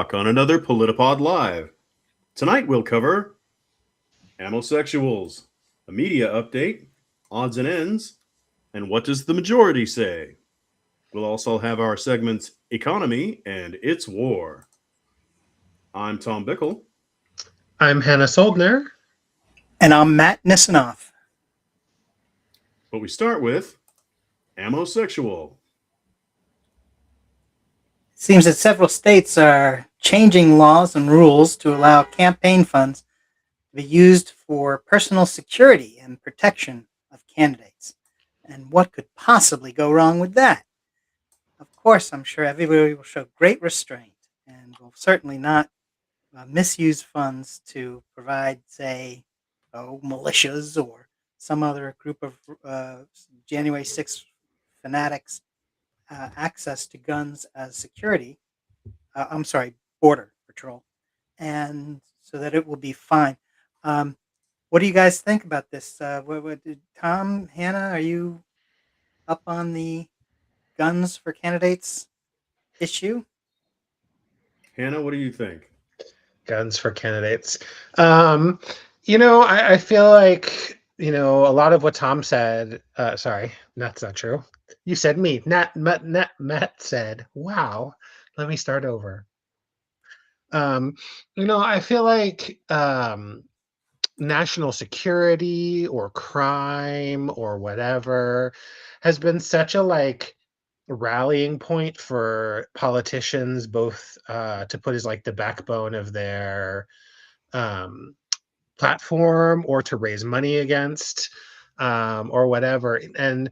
o'clock on another PolitiPod Live. Tonight we'll cover homosexuals, a media update, odds and ends, and what does the majority say? We'll also have our segments Economy and It's War. I'm Tom Bickle. I'm Hannah Soldner. And I'm Matt Nisanoff. But we start with homosexual. It seems that several states are changing laws and rules to allow campaign funds to be used for personal security and protection of candidates. And what could possibly go wrong with that? Of course, I'm sure everybody will show great restraint and will certainly not misuse funds to provide, say, militias or some other group of January 6th fanatics access to guns as security. Border patrol, and so that it will be fine. What do you guys think about this? What did Tom, Hannah, are you up on the guns for candidates issue? Hannah, what do you think? Guns for candidates. I feel like, a lot of what Tom said, sorry, that's not true. You said me. Matt said, wow, let me start over. I feel like national security or crime or whatever has been such a rallying point for politicians, both to put as the backbone of their platform or to raise money against or whatever. And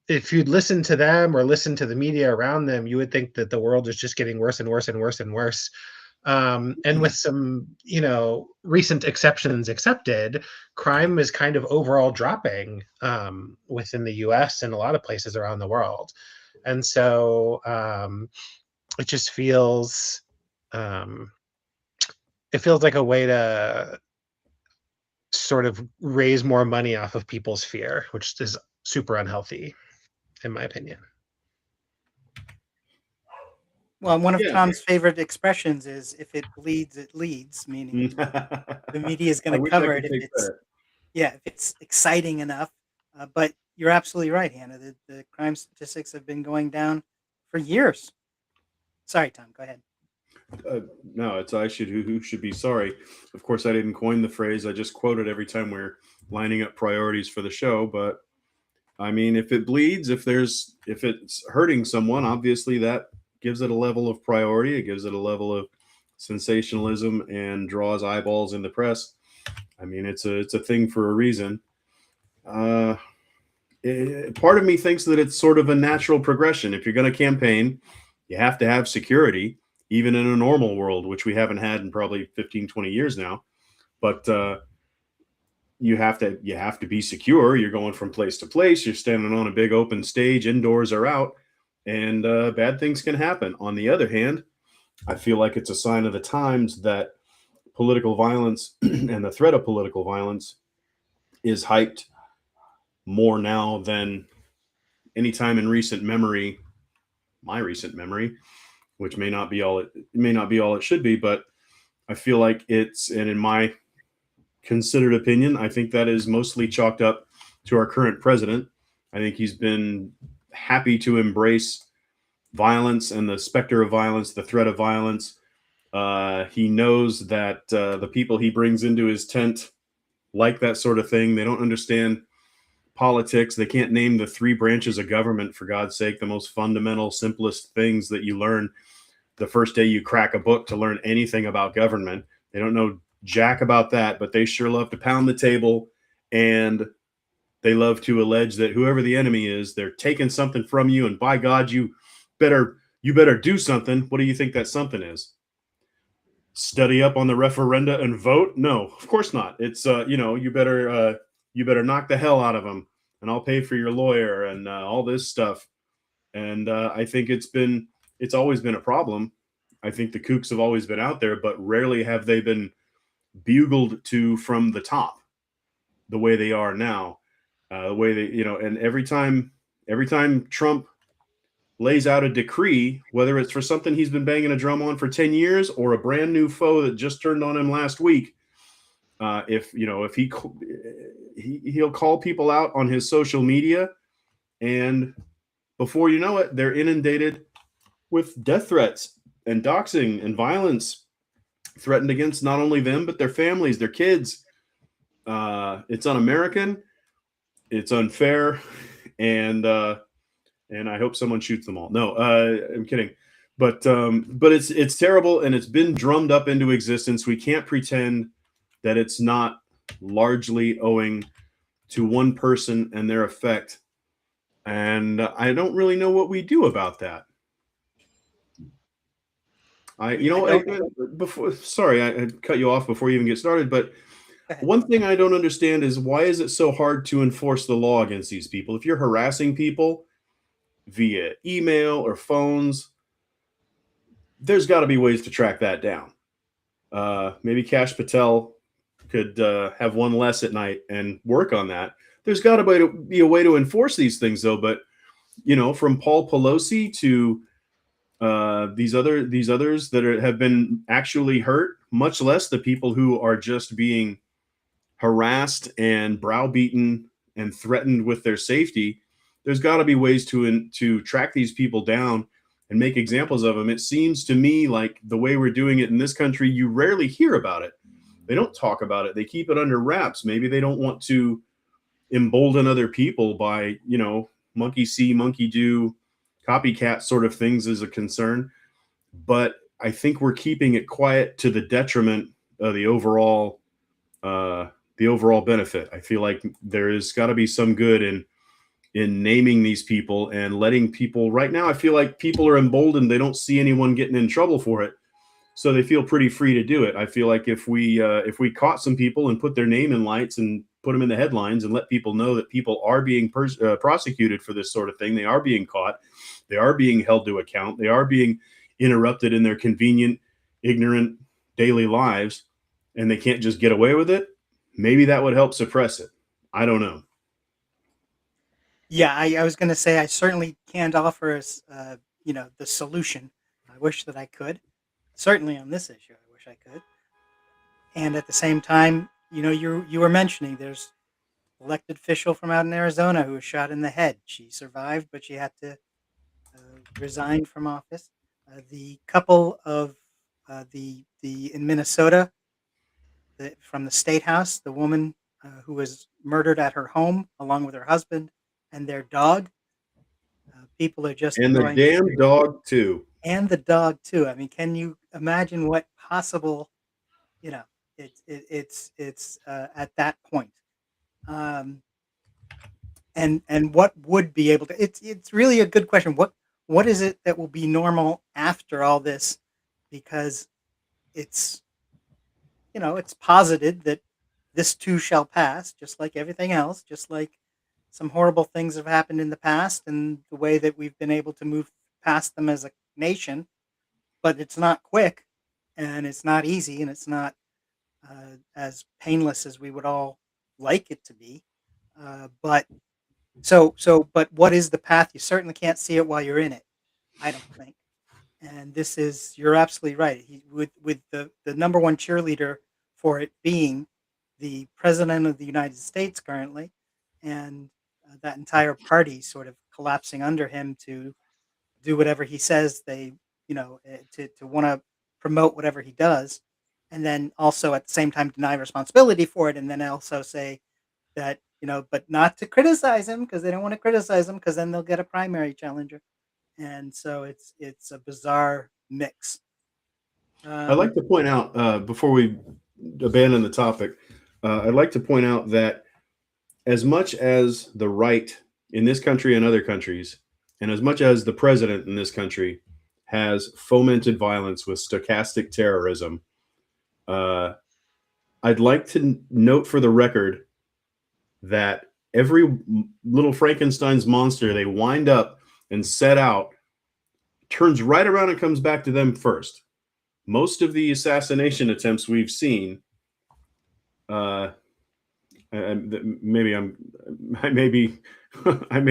if you'd listen to them or listen to the media around them, you would think that the world is just getting worse and worse and worse and worse. And with some, recent exceptions accepted, crime is kind of overall dropping within the US and a lot of places around the world. And so it just feels, it feels like a way to sort of raise more money off of people's fear, which is super unhealthy, in my opinion. Well, one of Tom's favorite expressions is "if it bleeds, it leads," meaning the media is going to cover it if it's exciting enough. But you're absolutely right, Hannah. The crime statistics have been going down for years. Sorry, Tom. Go ahead. No, it's I should who should be sorry. Of course, I didn't coin the phrase. I just quote it every time we're lining up priorities for the show. But I mean, if it bleeds, if it's hurting someone, obviously that gives it a level of priority. It gives it a level of sensationalism and draws eyeballs in the press. I mean, it's a thing for a reason. Part of me thinks that it's sort of a natural progression. If you're going to campaign, you have to have security, even in a normal world, which we haven't had in probably 15, 20 years now. But you have to be secure. You're going from place to place. You're standing on a big open stage, indoors or out, and bad things can happen. On the other hand, I feel like it's a sign of the times that political violence and the threat of political violence is hyped more now than any time in my recent memory, which may not be all it should be, but I feel like it's, and in my considered opinion, I think that is mostly chalked up to our current president. I think he's been happy to embrace violence and the specter of violence, the threat of violence. He knows that the people he brings into his tent like that sort of thing. They don't understand politics. They can't name the three branches of government, for God's sake, the most fundamental, simplest things that you learn the first day you crack a book to learn anything about government. They don't know jack about that, but they sure love to pound the table, and they love to allege that whoever the enemy is, they're taking something from you, and by God, you better do something. What do you think that something is? Study up on the referenda and vote? No, of course not. It's you better knock the hell out of them, and I'll pay for your lawyer and all this stuff. And I think it's always been a problem. I think the kooks have always been out there, but rarely have they been bugled to from the top the way they are now. The way they, and every time Trump lays out a decree, whether it's for something he's been banging a drum on for 10 years or a brand new foe that just turned on him last week. If he'll call people out on his social media, and before you know it, they're inundated with death threats and doxing and violence threatened against not only them but their families, their kids. It's un-American, it's unfair, and I hope someone shoots them all. No, I'm kidding. But it's terrible, and it's been drummed up into existence. We can't pretend that it's not largely owing to one person and their effect. And I don't really know what we do about that. Sorry, I cut you off before you even get started, but one thing I don't understand is, why is it so hard to enforce the law against these people? If you're harassing people via email or phones, there's got to be ways to track that down. Maybe Kash Patel could have one less at night and work on that. There's got to be a way to enforce these things, though. But from Paul Pelosi to these others that have been actually hurt, much less the people who are just being harassed and browbeaten and threatened with their safety. There's got to be ways to track these people down and make examples of them. It seems to me like the way we're doing it in this country, you rarely hear about it. They don't talk about it. They keep it under wraps. Maybe they don't want to embolden other people by, monkey see, monkey do, copycat sort of things as a concern. But I think we're keeping it quiet to the detriment of the overall benefit. I feel like there has got to be some good in naming these people and letting people. Right now, I feel like people are emboldened. They don't see anyone getting in trouble for it, so they feel pretty free to do it. I feel like if we caught some people and put their name in lights and put them in the headlines and let people know that people are being prosecuted for this sort of thing, they are being caught, they are being held to account, they are being interrupted in their convenient, ignorant daily lives, and they can't just get away with it, maybe that would help suppress it. I don't know. Yeah, I was going to say I certainly can't offer us, the solution. I wish that I could. Certainly on this issue, I wish I could. And at the same time, you were mentioning there's elected official from out in Arizona who was shot in the head. She survived, but she had to resign from office. The couple of the in Minnesota, from the state house, the woman who was murdered at her home along with her husband and their dog. People are just and the damn dog too. And the dog too. I mean, can you imagine what possible? It's at that point. And what would be able to? It's really a good question. What is it that will be normal after all this? Because it's it's posited that this too shall pass, just like everything else, just like some horrible things have happened in the past, and the way that we've been able to move past them as a nation. But it's not quick, and it's not easy, and it's not as painless as we would all like it to be. But what is the path? You certainly can't see it while you're in it, I don't think. And you're absolutely right. With the number one cheerleader for it being the president of the United States currently, and that entire party sort of collapsing under him to do whatever he says to want to promote whatever he does, and then also at the same time deny responsibility for it, and then also say that but not to criticize him because they don't want to criticize him because then they'll get a primary challenger, and so it's a bizarre mix. I'd like to point out before we abandon the topic, I'd like to point out that as much as the right in this country and other countries, and as much as the president in this country has fomented violence with stochastic terrorism, I'd like to note for the record that every little Frankenstein's monster they wind up and set out turns right around and comes back to them first. Most of the assassination attempts we've seen, I may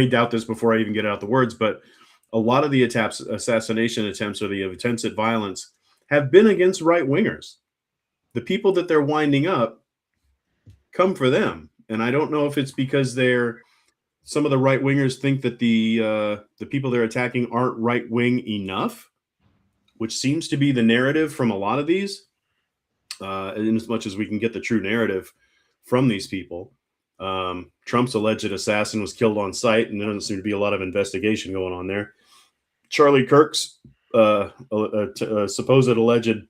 doubt this before I even get out the words, but a lot of the assassination attempts or the attempts at violence have been against right wingers. The people that they're winding up come for them, and I don't know if it's because some of the right wingers think that the people they're attacking aren't right wing enough, which seems to be the narrative from a lot of these. In as much as we can get the true narrative from these people, Trump's alleged assassin was killed on site, and there doesn't seem to be a lot of investigation going on there. Charlie Kirk's supposed alleged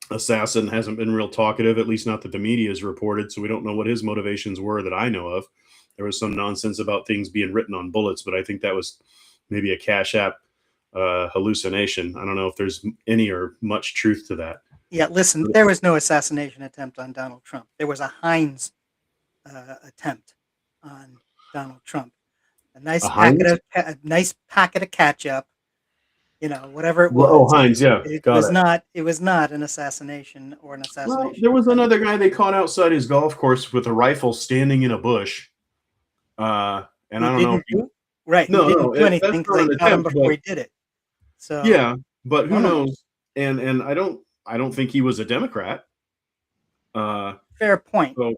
assassin hasn't been real talkative, at least not that the media has reported, so we don't know what his motivations were that I know of. There was some nonsense about things being written on bullets, but I think that was maybe a Cash App hallucination. I don't know if there's any or much truth to that. Yeah, listen, there was no assassination attempt on Donald Trump. There was a Heinz attempt on Donald Trump. A nice packet of ketchup, whatever it was. Oh, Heinz, yeah. It was not an assassination or an assassination. Well, there was another guy they caught outside his golf course with a rifle standing in a bush. And I don't know. He didn't do anything because they caught him before he did it. So yeah, but who knows? And I don't think he was a Democrat. Fair point. So,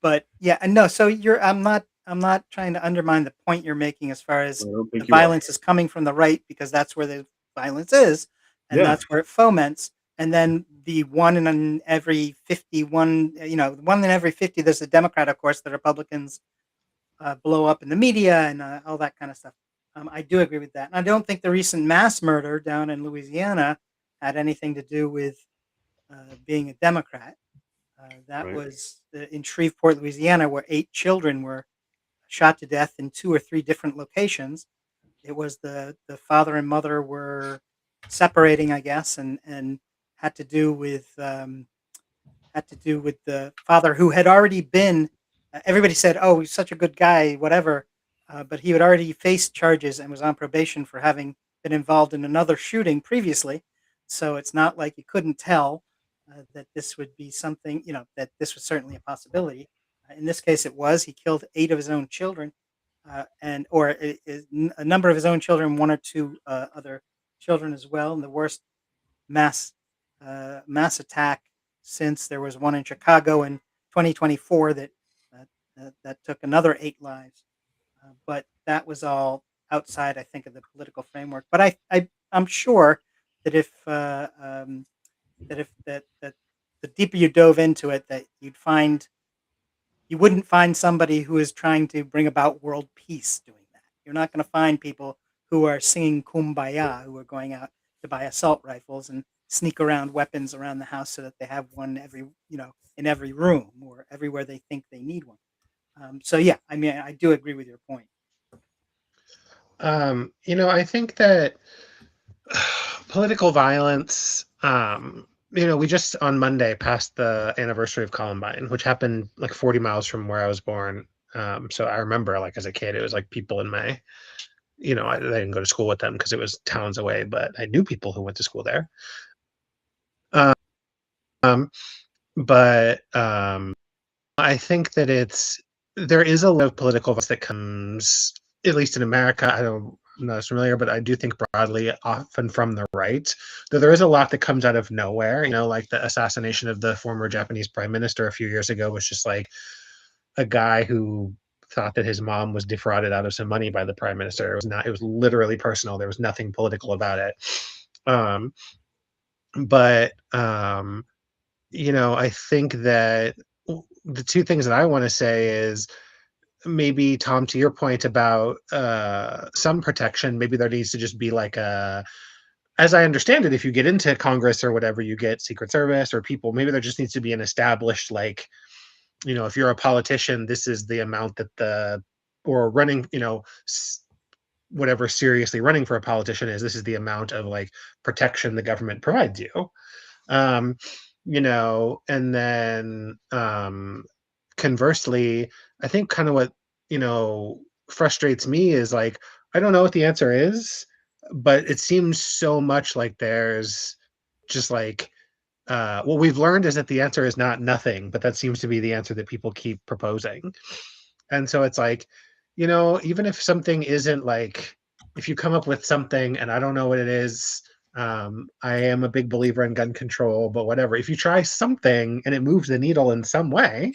but yeah, and no. So I'm not trying to undermine the point you're making as far as the violence is coming from the right, because that's where the violence is, and that's where it foments. And then the 1 in every 50, 1 in every 50, there's a Democrat, of course, the Republicans blow up in the media and all that kind of stuff. I do agree with that. And I don't think the recent mass murder down in Louisiana had anything to do with being a Democrat. That was in Shreveport, Louisiana, where 8 children were shot to death in 2 or 3 different locations. It was the father and mother were separating, I guess, and had to do with the father, who had already been. Everybody said, "Oh, he's such a good guy," whatever, but he had already faced charges and was on probation for having been involved in another shooting previously. So it's not like you couldn't tell that this would be something, that this was certainly a possibility. In this case, it was. He killed 8 of his own children, or a number of his own children, 1 or 2 other children as well. And the worst mass attack since there was one in Chicago in 2024 that took another 8 lives. But that was all outside, I think, of the political framework. But I'm sure that if the deeper you dove into it, that you wouldn't find somebody who is trying to bring about world peace doing that. You're not going to find people who are singing Kumbaya, who are going out to buy assault rifles and sneak around weapons around the house so that they have one in every room or everywhere they think they need one. So yeah, I mean, I do agree with your point. I think that political violence, we just on Monday passed the anniversary of Columbine, which happened like 40 miles from where I was born. So I remember, like, as a kid, it was like people in my, I didn't go to school with them because it was towns away, but I knew people who went to school there. I think that there is a lot of political violence that comes, at least in America. I'm not as familiar, but I do think broadly, often from the right, though there is a lot that comes out of nowhere. Like the assassination of the former Japanese prime minister a few years ago was just like a guy who thought that his mom was defrauded out of some money by the prime minister. It was literally personal. There was nothing political about it. I think that the 2 things that I want to say is, maybe, Tom, to your point about some protection, maybe there needs to just be like as I understand it, if you get into Congress or whatever, you get Secret Service or people, maybe there just needs to be an established, like, if you're a politician, this is the amount that or running, whatever seriously running for a politician is, this is the amount of like protection the government provides you. And then conversely, I think kind of what, frustrates me is, like, I don't know what the answer is, but it seems so much like there's just like, what we've learned is that the answer is not nothing, but that seems to be the answer that people keep proposing. And so it's like, even if something isn't like if you come up with something and I don't know what it is, I am a big believer in gun control, but whatever. If you try something and it moves the needle in some way,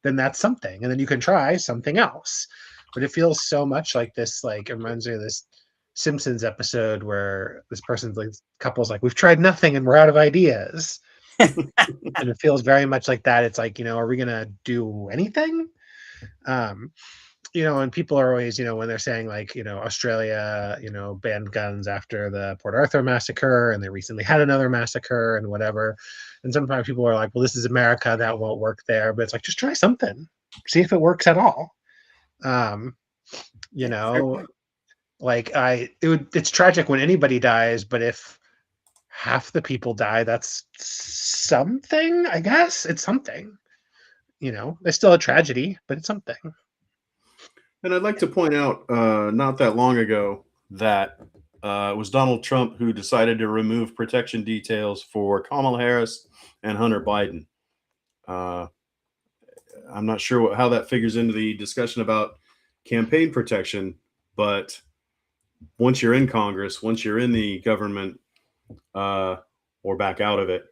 then that's something. And then you can try something else. But it feels so much like this, like it reminds me of this Simpsons episode where this person's like, couple's like, we've tried nothing and we're out of ideas. And it feels very much like that. It's like, are we gonna do anything? Um, and people are always, when they're saying like, Australia, banned guns after the Port Arthur massacre, and they recently had another massacre and whatever. And sometimes people are like, well, this is America, that won't work there. But it's like, just try something, see if it works at all. Like it's tragic when anybody dies, but if half the people die, that's something, I guess. It's something. It's still a tragedy, but it's something. And I'd like to point out, not that long ago, that it was Donald Trump who decided to remove protection details for Kamala Harris and Hunter Biden. I'm not sure how that figures into the discussion about campaign protection, but once you're in Congress, once you're in the government, or back out of it,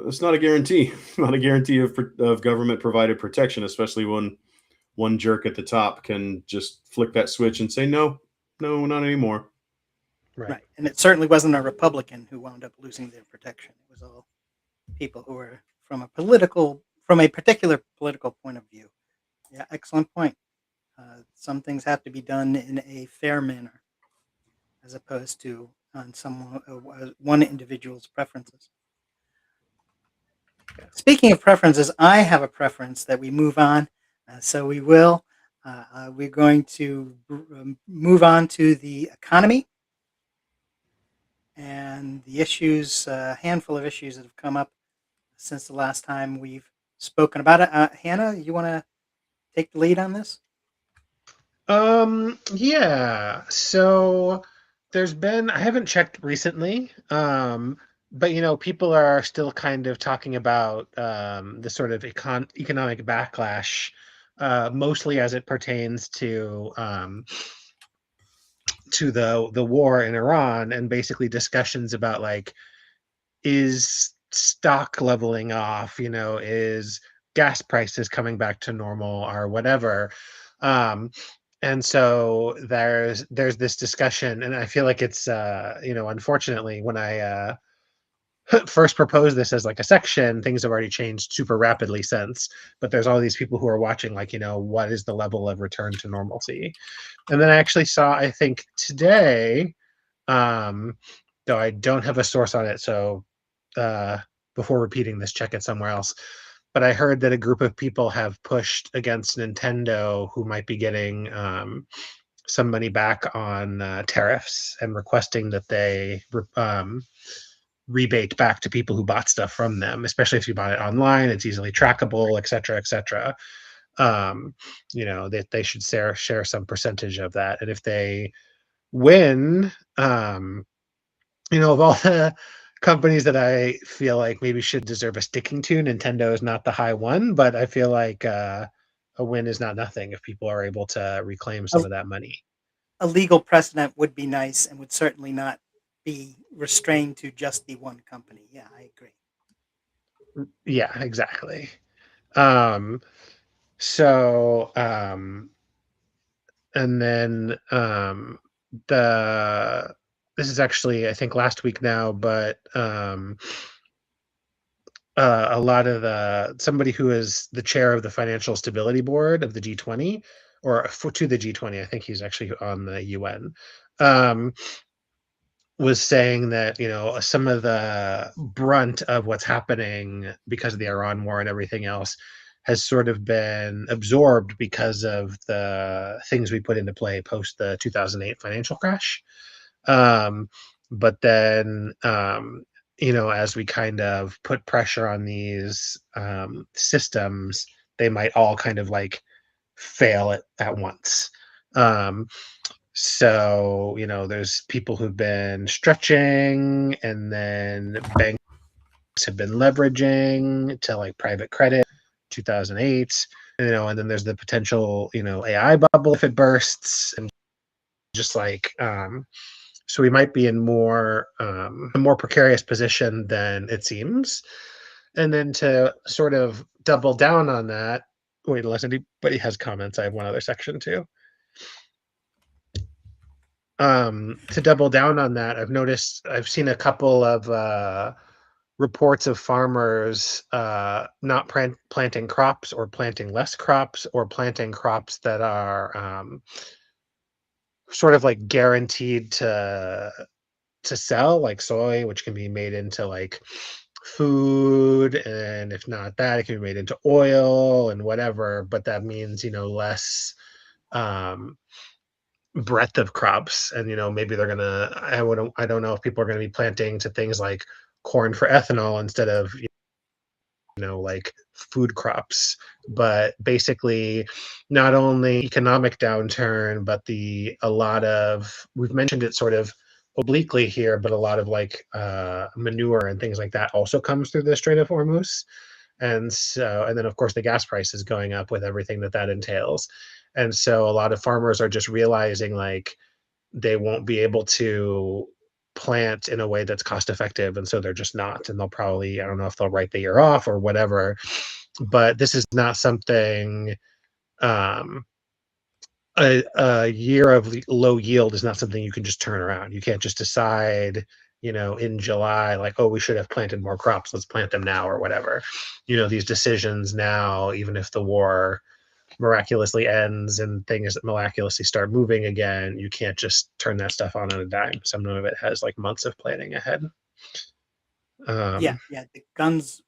it's not a guarantee. Not a guarantee of government provided protection, especially when one jerk at the top can just flick that switch and say, no, not anymore. Right. And it certainly wasn't a Republican who wound up losing their protection. It was all people who were from a particular political point of view. Yeah, excellent point. Some things have to be done in a fair manner, as opposed to on one individual's preferences. Speaking of preferences, I have a preference that we move on. So we will. We're going to move on to the economy and the issues, a handful of issues that have come up since the last time we've spoken about it. Hannah, you want to take the lead on this? Yeah. So there's been, I haven't checked recently, but people are still kind of talking about the sort of economic backlash, mostly as it pertains to the war in Iran, and basically discussions about like, is stock leveling off, is gas prices coming back to normal or whatever. And so there's this discussion, and I feel like it's unfortunately, when I first proposed this as like a section, things have already changed super rapidly since. But there's all these people who are watching, like, what is the level of return to normalcy? And then I actually saw, I think today, though I don't have a source on it, so before repeating this, check it somewhere else. But I heard that a group of people have pushed against Nintendo, who might be getting some money back on tariffs, and requesting that they rebate back to people who bought stuff from them, especially if you bought it online. It's easily trackable, et cetera, et cetera. That they should share some percentage of that. And if they win, of all the companies that I feel like maybe should deserve a sticking to, Nintendo is not the high one, but I feel like a win is not nothing if people are able to reclaim some of that money. A legal precedent would be nice and would certainly not be restrained to just the one company. Yeah, I agree. Yeah, exactly. And then this is actually, I think, last week now, but a lot of somebody who is the chair of the Financial Stability Board of the G20, or to the G20, I think he's actually on the UN, was saying that some of the brunt of what's happening because of the Iran war and everything else has sort of been absorbed because of the things we put into play post the 2008 financial crash. But then, as we kind of put pressure on these systems, they might all kind of like fail at once. So, there's people who've been stretching, and then banks have been leveraging to like private credit, 2008, and then there's the potential, AI bubble if it bursts. And just like so we might be in a more precarious position than it seems. And then to sort of double down on that, wait, unless anybody has comments, I have one other section too. To double down on that, I've seen a couple of reports of farmers not planting crops, or planting less crops, or planting crops that are sort of like guaranteed to sell, like soy, which can be made into like food, and if not that, it can be made into oil and whatever. But that means, less um, breadth of crops, and maybe they're gonna. I don't know if people are gonna be planting to things like corn for ethanol instead of like food crops. But basically, not only economic downturn, but a lot of, we've mentioned it sort of obliquely here, but a lot of like manure and things like that also comes through the Strait of Hormuz. And then of course the gas price is going up with everything that entails. And so a lot of farmers are just realizing like they won't be able to plant in a way that's cost effective, and so they're just not, and they'll probably, I don't know if they'll write the year off or whatever. But this is not something, um a year of low yield is not something you can just turn around. You can't just decide, in July, like, oh, we should have planted more crops, let's plant them now, or whatever. These decisions now, even if the war miraculously ends and things miraculously start moving again, you can't just turn that stuff on a dime. Some of it has like months of planning ahead. Yeah, Um, yeah. The guns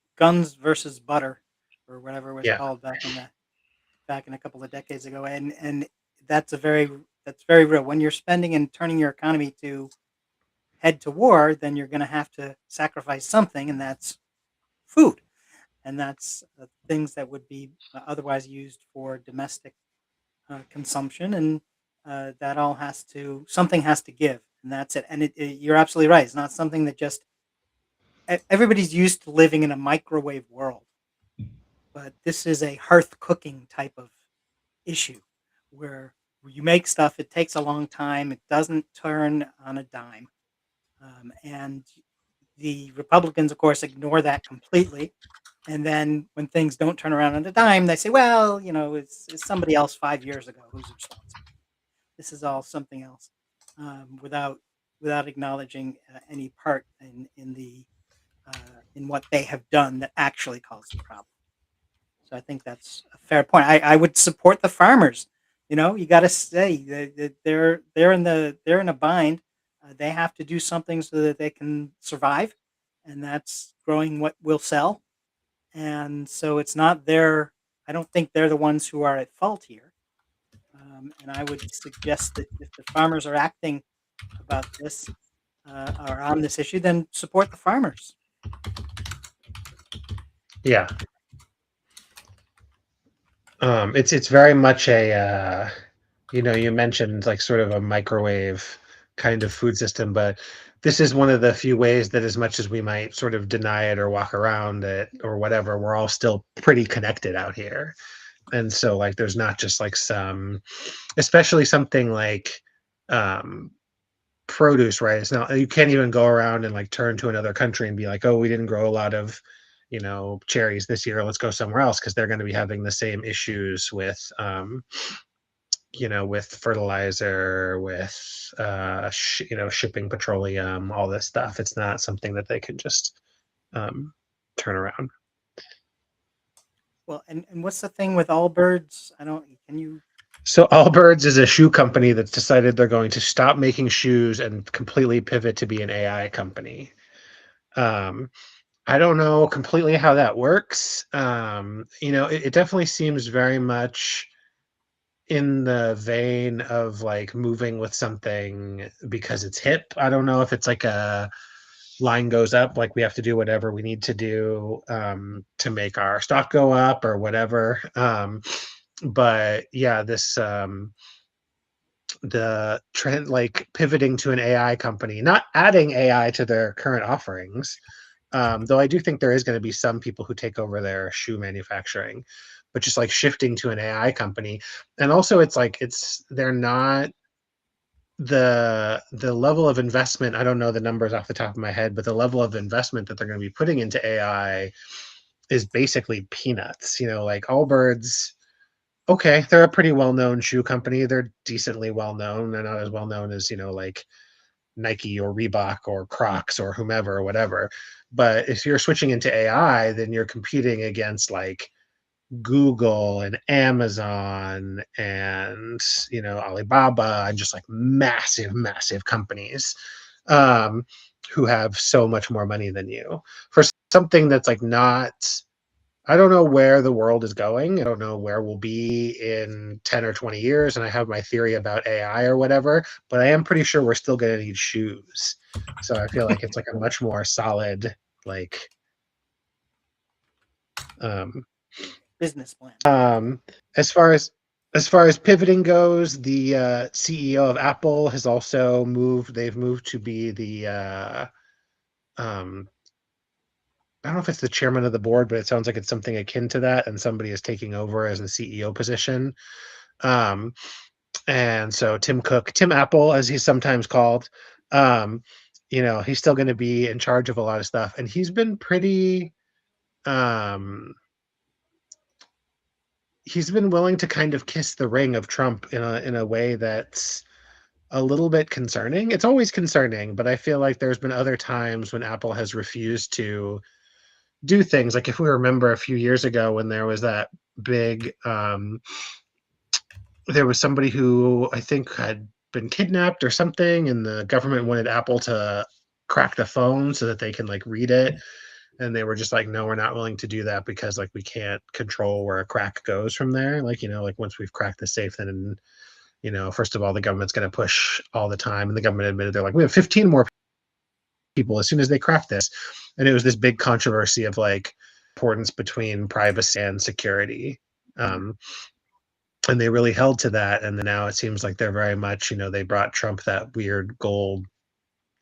versus butter, or whatever it was yeah, called back in a couple of decades ago, and that's very real. When you're spending and turning your economy to head to war, then you're going to have to sacrifice something, and that's food, and that's things that would be otherwise used for domestic consumption, and that all something has to give, and that's it. And you're absolutely right. It's not something that just everybody's used to living in a microwave world, but this is a hearth cooking type of issue where you make stuff. It takes a long time. It doesn't turn on a dime, and the Republicans, of course, ignore that completely. And then when things don't turn around on a dime, they say, "Well, it's somebody else 5 years ago who's responsible. This is all something else," without acknowledging any part in what they have done that actually caused the problem. So I think that's a fair point. I would support the farmers. You got to say that they're in a bind. They have to do something so that they can survive, and that's growing what will sell. And so it's not their. I don't think they're the ones who are at fault here. And I would suggest that if the farmers are acting about this or on this issue, then support the farmers. yeah. It's very much you mentioned like sort of a microwave kind of food system, but this is one of the few ways that, as much as we might sort of deny it or walk around it or whatever, we're all still pretty connected out here. And so like there's not just like especially something like um produce, right? It's not, you can't even go around and like turn to another country and be like, oh, we didn't grow a lot of cherries this year, let's go somewhere else, because they're going to be having the same issues with with fertilizer, with shipping petroleum, all this stuff. It's not something that they can just um turn around. Well, and what's the thing with Allbirds? I don't. Can you? So Allbirds is a shoe company that's decided they're going to stop making shoes and completely pivot to be an AI company. um I don't know completely how that works. It definitely seems very much in the vein of like moving with something because it's hip. I don't know if it's like a line goes up, like we have to do whatever we need to do to make our stock go up or whatever. But yeah, this the trend, like pivoting to an AI company, not adding AI to their current offerings. Though I do think there is going to be some people who take over their shoe manufacturing, but just like shifting to an AI company. And also, it's like they're not the level of investment, I don't know the numbers off the top of my head, but the level of investment that they're going to be putting into AI is basically peanuts. Like Allbirds, okay, they're a pretty well-known shoe company. They're decently well-known. They're not as well-known as, like Nike or Reebok or Crocs or whomever or whatever. But if you're switching into AI, then you're competing against like Google and Amazon and Alibaba and just like massive, massive companies um, who have so much more money than you for something that's like not. I don't know where the world is going. I don't know where we'll be in 10 or 20 years. And I have my theory about AI or whatever, but I am pretty sure we're still going to need shoes. So I feel like it's like a much more solid, like, um, Business plan. as far as pivoting goes, the CEO of Apple has also moved. They've moved to be the I don't know if it's the chairman of the board, but it sounds like it's something akin to that, and somebody is taking over as the CEO position. Um, and so Tim Apple, as he's sometimes called, um, he's still going to be in charge of a lot of stuff, and he's been pretty. He's been willing to kind of kiss the ring of Trump in a way that's a little bit concerning. It's always concerning, but I feel like there's been other times when Apple has refused to do things. Like if we remember a few years ago when there was that big, there was somebody who I think had been kidnapped or something, and the government wanted Apple to crack the phone so that they can like read it. And they were just like, no, we're not willing to do that because like we can't control where a crack goes from there. Like, like once we've cracked the safe, then first of all, the government's going to push all the time. And the government admitted they're like, we have 15 more people as soon as they crack this. And it was this big controversy of like importance between privacy and security. And they really held to that. And then now it seems like they're very much, they brought Trump that weird gold,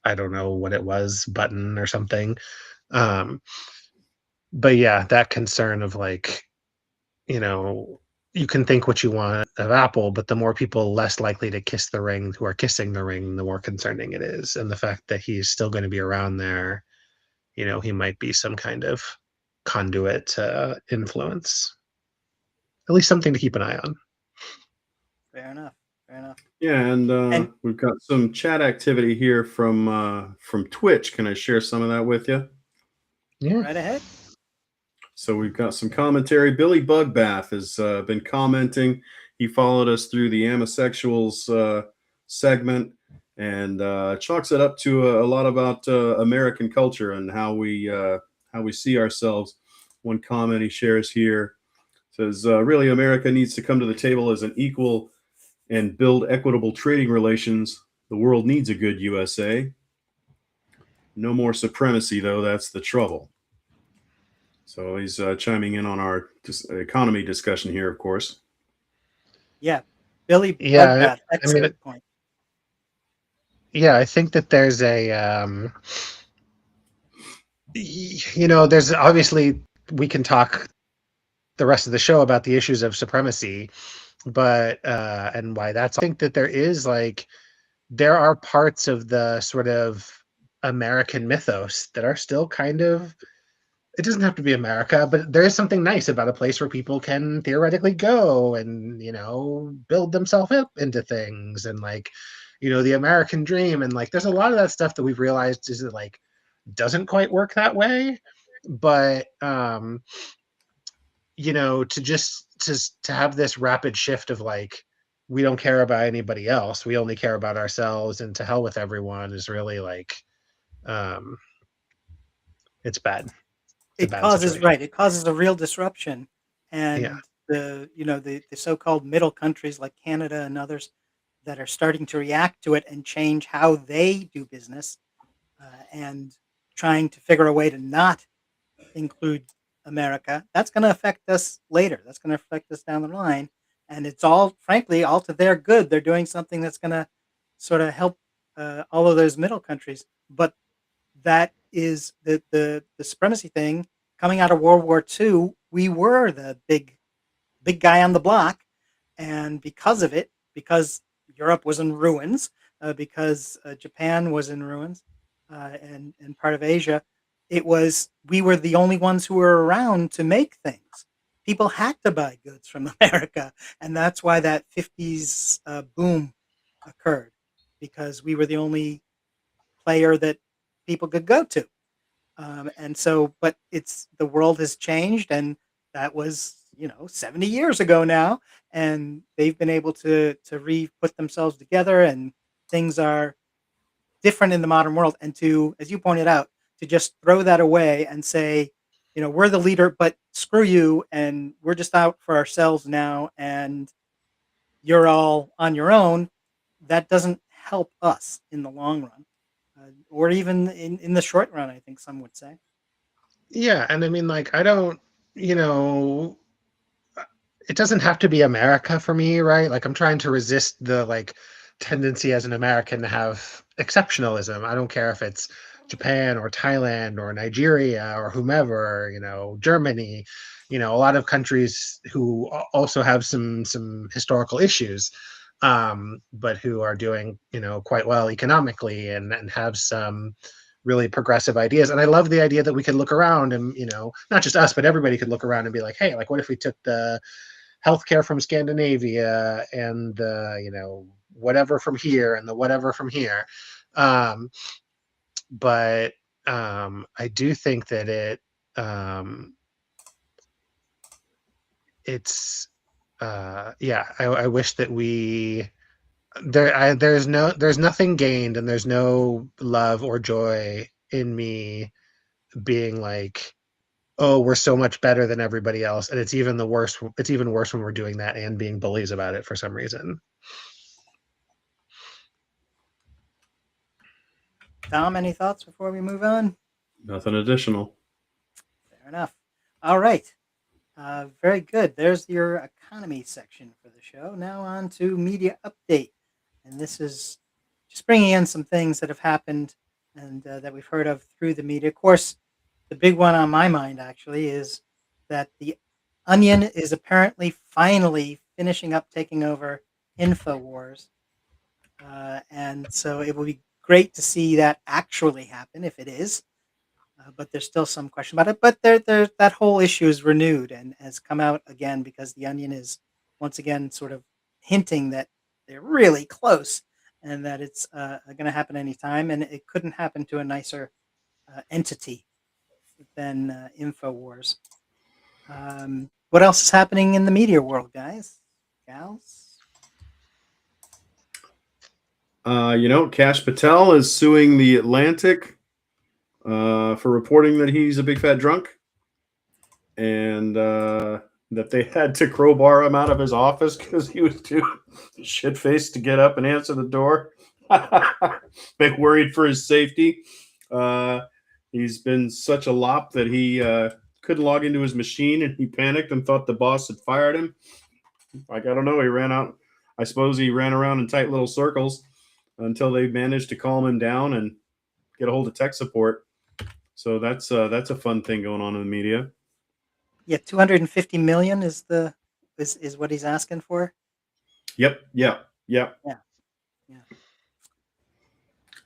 I don't know what it was, button or something. But yeah, that concern of like, you can think what you want of Apple, but the more people less likely to kiss the ring who are kissing the ring, the more concerning it is. And the fact that he's still going to be around there, he might be some kind of conduit to influence. At least something to keep an eye on. Fair enough. Yeah, and we've got some chat activity here from Twitch. Can I share some of that with you? Yeah. Right ahead. So we've got some commentary. Billy Bugbath has been commenting. He followed us through the Amosexuals segment and chalks it up to a lot about American culture and how we see ourselves. One comment he shares here says, really, America needs to come to the table as an equal and build equitable trading relations. The world needs a good USA. No more supremacy, though. That's the trouble. So he's chiming in on our economy discussion here, of course. Yeah, Billy. Yeah, Bugbath, excellent point. Yeah, I think that there's there's obviously, we can talk the rest of the show about the issues of supremacy, but and why that's. I think that there are parts of the sort of American mythos that are still kind of. It doesn't have to be America, but there is something nice about a place where people can theoretically go and, build themselves up into things and like, the American dream. And like, there's a lot of that stuff that we've realized is like, doesn't quite work that way. But, to have this rapid shift of like, we don't care about anybody else. We only care about ourselves, and to hell with everyone is really like, it's bad. It causes a real disruption, and the so-called middle countries like Canada and others that are starting to react to it and change how they do business, and trying to figure a way to not include America. That's going to affect us later. That's going to affect us down the line, and it's all, frankly, all to their good. They're doing something that's going to sort of help all of those middle countries, but that is the supremacy thing coming out of World War II. We were the big guy on the block, and because of it, because Europe was in ruins, because Japan was in ruins, and part of Asia. It was we were the only ones who were around to make things. People had to buy goods from America, and that's why that '50s boom occurred, because we were the only player that people could go to. And so, but it's the world has changed, and that was 70 years ago now, and they've been able to re put themselves together, and things are different in the modern world. And to, as you pointed out, to just throw that away and say, we're the leader, but screw you, and we're just out for ourselves now, and you're all on your own. That doesn't help us in the long run, or even in the short run, I think some would say. Yeah, and I mean, like, I don't, you know, it doesn't have to be America for me, right? Like, I'm trying to resist the like tendency as an American to have exceptionalism. I don't care if it's Japan or Thailand or Nigeria or whomever, Germany, a lot of countries who also have some historical issues, but who are doing, quite well economically and have some really progressive ideas. And I love the idea that we could look around and, not just us, but everybody could look around and be like, hey, like, what if we took the healthcare from Scandinavia and the, whatever from here and the whatever from here. But I do think that it's yeah, I wish that there's nothing gained and there's no love or joy in me being like, oh, we're so much better than everybody else, and it's even worse when we're doing that and being bullies about it for some reason. Tom, any thoughts before we move on? Nothing additional. Fair enough. All right. Very good. There's your economy section for the show. Now on to media update. And this is just bringing in some things that have happened and that we've heard of through the media. Of course, the big one on my mind actually is that the Onion is apparently finally finishing up taking over InfoWars. And so it will be great to see that actually happen if it is. But there's still some question about it. But that whole issue is renewed and has come out again because the Onion is once again sort of hinting that they're really close and that it's going to happen anytime. And it couldn't happen to a nicer entity than InfoWars. What else is happening in the media world, guys? Gals? Kash Patel is suing the Atlantic for reporting that he's a big fat drunk, and that they had to crowbar him out of his office because he was too shit-faced to get up and answer the door. They worried for his safety. He's been such a lop that he couldn't log into his machine, and he panicked and thought the boss had fired him. Like, I don't know, he ran out. I suppose he ran around in tight little circles until they managed to calm him down and get a hold of tech support. So that's a fun thing going on in the media. Yeah, 250 million is what he's asking for. Yep. Yeah.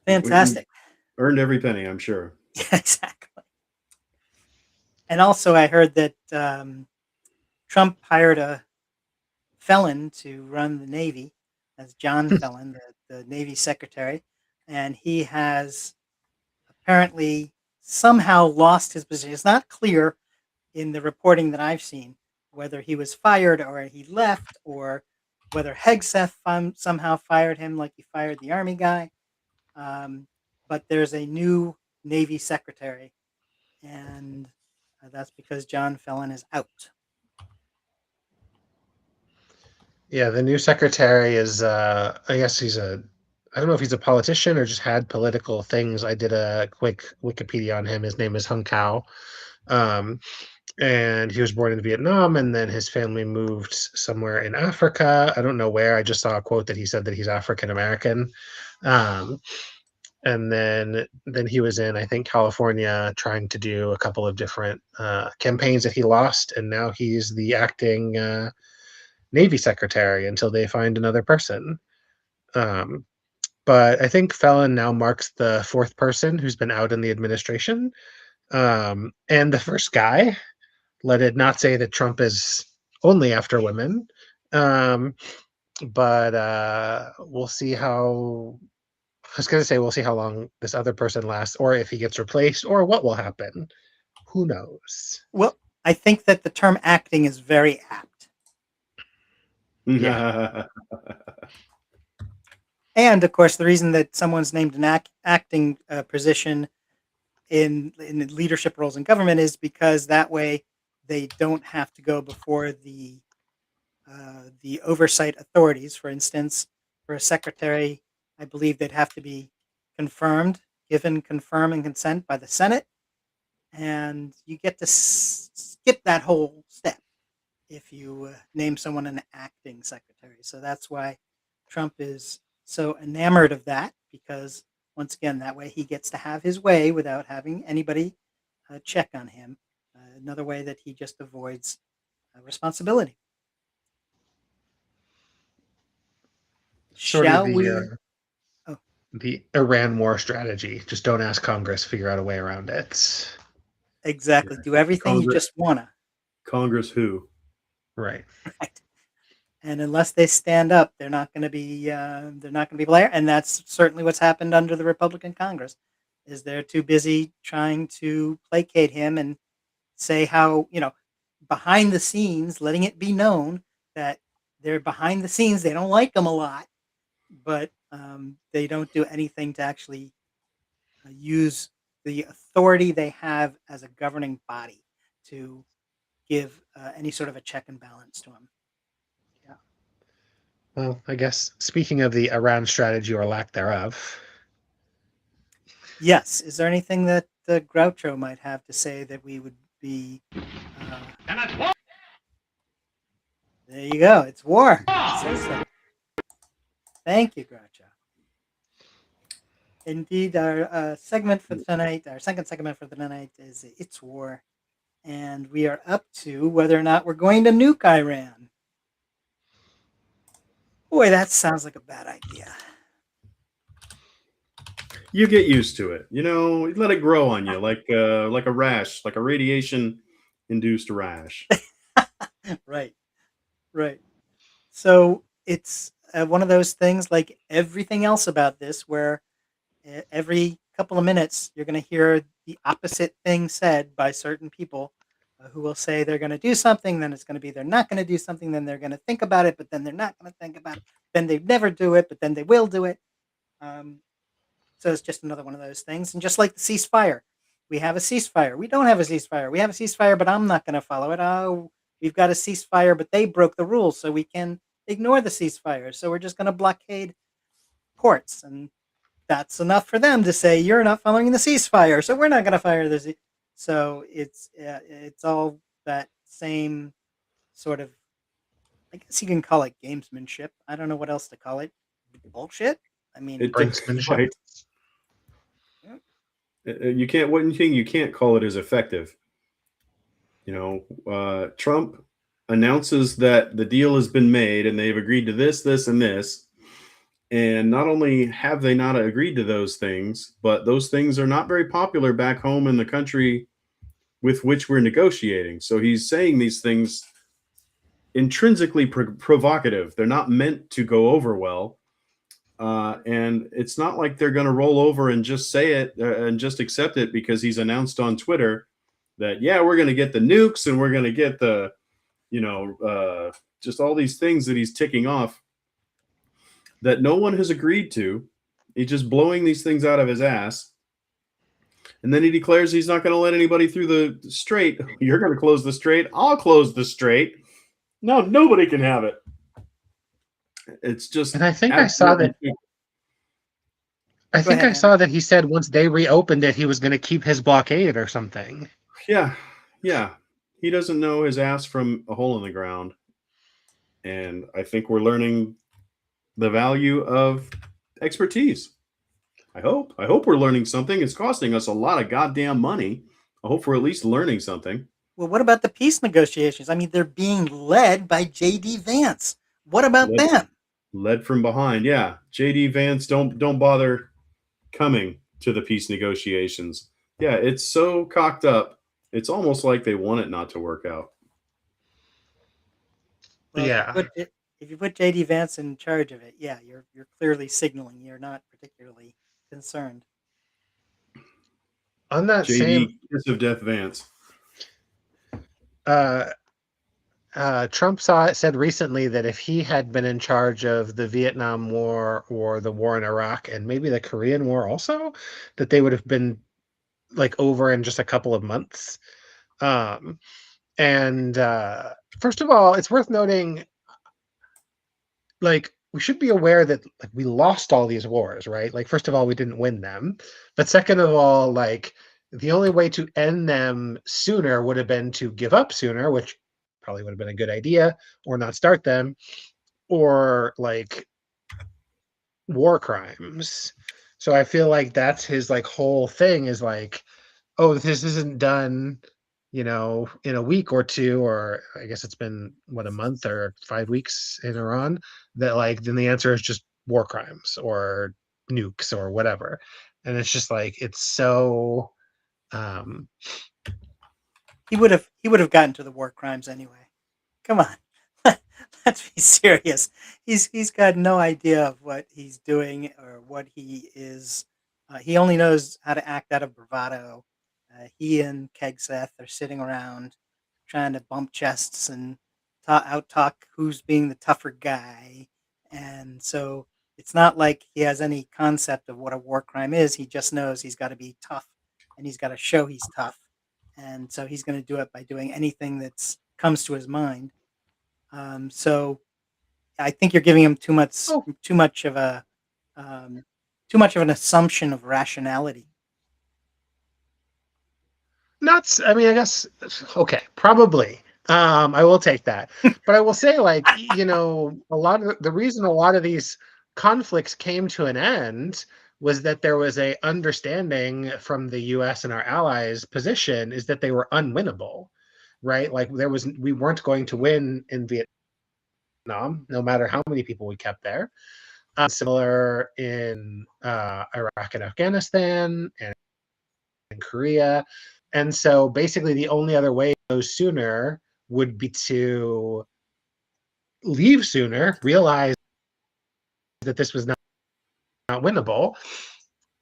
Fantastic. We earned every penny, I'm sure. Yeah, exactly. And also, I heard that Trump hired a felon to run the Navy, as John Felon, the Navy secretary, and he has apparently somehow lost his position. It's not clear in the reporting that I've seen whether he was fired or he left, or whether Hegseth somehow fired him like he fired the Army guy. But there's a new Navy secretary, and that's because John Felon is out. Yeah, the new secretary is, I guess I don't know if he's a politician or just had political things. I did a quick Wikipedia on him. His name is Hung Cao. And he was born in Vietnam, and then his family moved somewhere in Africa. I don't know where. I just saw a quote that he said that he's African American. And then he was in, I think, California, trying to do a couple of different campaigns that he lost, and now he's the acting Navy secretary until they find another person. But I think felon now marks the fourth person who's been out in the administration. And the first guy, let it not say that Trump is only after women. Um, but we'll see how. I was going to say we'll see how long this other person lasts, or if he gets replaced, or what will happen. Who knows? Well, I think that the term acting is very apt. Yeah. And of course, the reason that someone's named an acting position in leadership roles in government is because that way they don't have to go before the oversight authorities. For instance, for a secretary, I believe they'd have to be given confirm and consent by the Senate, and you get to skip that whole step if you name someone an acting secretary. So that's why Trump is so enamored of that, because once again, that way he gets to have his way without having anybody check on him. Another way that he just avoids responsibility. Sort of Shall we? Oh, the Iran war strategy. Just don't ask Congress, figure out a way around it. exactly. Yeah. Do everything you Congress, just wanna. Congress, who? Right. Right. And unless they stand up, they're not going to be player. And that's certainly what's happened under the Republican Congress. Is they're too busy trying to placate him and say how behind the scenes, letting it be known that they're behind the scenes. They don't like him a lot, but they don't do anything to actually use the authority they have as a governing body to give any sort of a check and balance to him. Well, I guess speaking of the Iran strategy or lack thereof, Yes. Is there anything that Groucho might have to say that we would be? And that's war. There you go. It's war. It says so. Thank you, Groucho. Indeed, our segment for tonight, our second segment for the night is It's War. And we are up to whether or not we're going to nuke Iran. Boy, that sounds like a bad idea. You get used to it. Let it grow on you like a rash, like a radiation-induced rash. Right, right. So it's one of those things like everything else about this where every couple of minutes you're going to hear the opposite thing said by certain people who will say they're going to do something, then it's going to be they're not going to do something, then they're going to think about it, but then they're not going to think about it, then they never do it, but then they will do it. So it's just another one of those things. And just like the ceasefire, we have a ceasefire. We don't have a ceasefire. We have a ceasefire, but I'm not going to follow it. Oh, we've got a ceasefire, but they broke the rules, so we can ignore the ceasefire. So we're just going to blockade ports, and that's enough for them to say you're not following the ceasefire, so we're not going to fire the. So it's all that same sort of. I guess you can call it gamesmanship. I don't know what else to call it. Bullshit. I mean, brinksmanship. Right. You can't. One thing you can't call it is effective. Trump announces that the deal has been made and they've agreed to this, this, and this. And not only have they not agreed to those things, but those things are not very popular back home in the country with which we're negotiating. So he's saying these things intrinsically provocative. They're not meant to go over well. And it's not like they're going to roll over and just say it and just accept it because he's announced on Twitter that, yeah, we're going to get the nukes and we're going to get the, just all these things that he's ticking off that no one has agreed to. He's just blowing these things out of his ass. And then he declares he's not going to let anybody through the strait. You're going to close the strait. I'll close the strait. No, nobody can have it. It's just. And I think I saw that. I think I saw that he said once they reopened it, he was going to keep his blockade or something. Yeah. He doesn't know his ass from a hole in the ground. And I think we're learning the value of expertise. I hope we're learning something. It's costing us a lot of goddamn money. I hope we're at least learning something. Well, what about the peace negotiations? I mean, they're being led by J.D. Vance. What about them? Led from behind. Yeah. JD Vance, don't bother coming to the peace negotiations. Yeah, it's so cocked up. It's almost like they want it not to work out. Well, Yeah. if you put JD Vance in charge of it, yeah, you're clearly signaling you're not particularly concerned. On that same, JD Kiss of Death Vance. Trump said recently that if he had been in charge of the Vietnam War or the war in Iraq and maybe the Korean War also, that they would have been like over in just a couple of months. Um, and first of all, it's worth noting, like, we should be aware that like we lost all these wars, right? Like, first of all, we didn't win them, but second of all, like the only way to end them sooner would have been to give up sooner, which probably would have been a good idea, or not start them, or like war crimes. So I feel like that's his like whole thing is like, oh, this isn't done, in a week or two, or I guess it's been what, a month or 5 weeks in Iran, that like then the answer is just war crimes or nukes or whatever. And it's just like it's so um He would have gotten to the war crimes anyway. Come on. Let's be serious. He's got no idea of what he's doing or what he is. He only knows how to act out of bravado. He and Kegseth are sitting around trying to bump chests and out talk who's being the tougher guy. And so it's not like he has any concept of what a war crime is. He just knows he's got to be tough and he's got to show he's tough. And so he's going to do it by doing anything that comes to his mind. So I think you're giving him oh, too much of a um, too much of an assumption of rationality. not I mean, I guess, okay, probably. I will take that. But I will say, like, a lot of the reason a lot of these conflicts came to an end was that there was a understanding from the US and our allies' position is that they were unwinnable, right? Like we weren't going to win in Vietnam, no matter how many people we kept there. Similar in Iraq and Afghanistan and in Korea. And so basically the only other way to go sooner would be to leave sooner, realize that this was not winnable,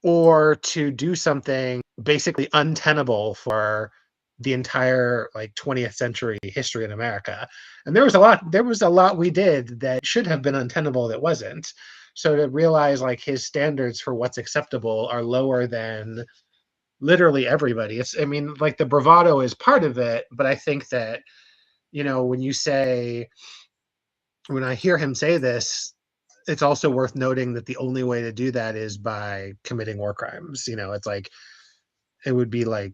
or to do something basically untenable for the entire like 20th century history in America. And there was a lot we did that should have been untenable that wasn't. So to realize like his standards for what's acceptable are lower than literally everybody. I mean, like the bravado is part of it, but I think that, when I hear him say this, it's also worth noting that the only way to do that is by committing war crimes. It's like, it would be like,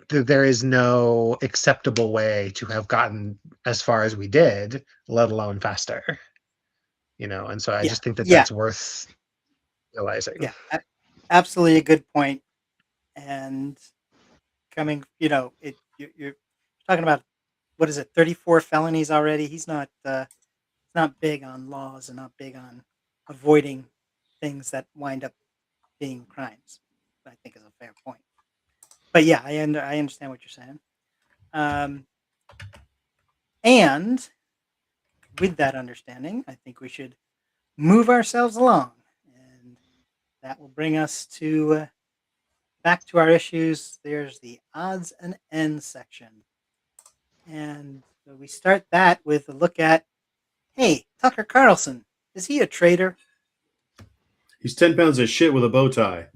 there is no acceptable way to have gotten as far as we did, let alone faster. And so I Yeah, just think that yeah, that's worth realizing. yeah. Absolutely a good point. And coming, you're talking about what is it, 34 felonies already? He's not big on laws and not big on avoiding things that wind up being crimes. I think is a fair point. But yeah, I understand what you're saying. Um, and with that understanding, I think we should move ourselves along, and that will bring us to back to our issues. There's the odds and ends section, and so we start that with a look at, hey, Tucker Carlson, is he a traitor? He's 10 pounds of shit with a bow tie.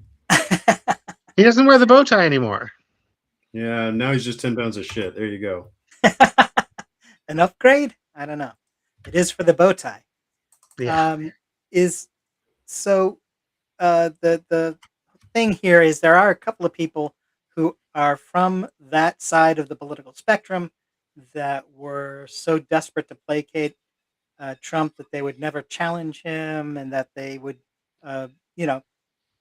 He doesn't wear the bow tie anymore. Yeah, now he's just 10 pounds of shit. There you go. An upgrade? I don't know. It is for the bow tie. Yeah. Is so the thing here is there are a couple of people who are from that side of the political spectrum that were so desperate to placate Trump that they would never challenge him, and that they would, uh, you know,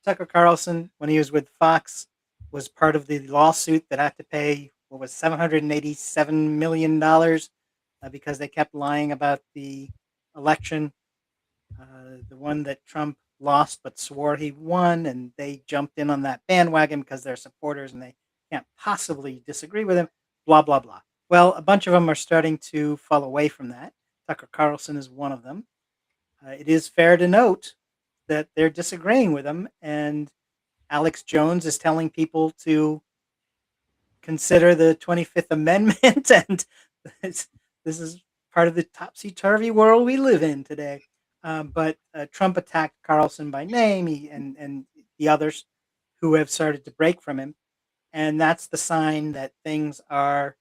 Tucker Carlson, when he was with Fox, was part of the lawsuit that had to pay what was $787 million because they kept lying about the election, the one that Trump lost but swore he won, and they jumped in on that bandwagon because they're supporters and they can't possibly disagree with him, blah, blah, blah. Well, a bunch of them are starting to fall away from that. Tucker Carlson is one of them. It is fair to note that they're disagreeing with him, and Alex Jones is telling people to consider the 25th Amendment, and this is part of the topsy-turvy world we live in today. But Trump attacked Carlson by name, and the others who have started to break from him, and that's the sign that things are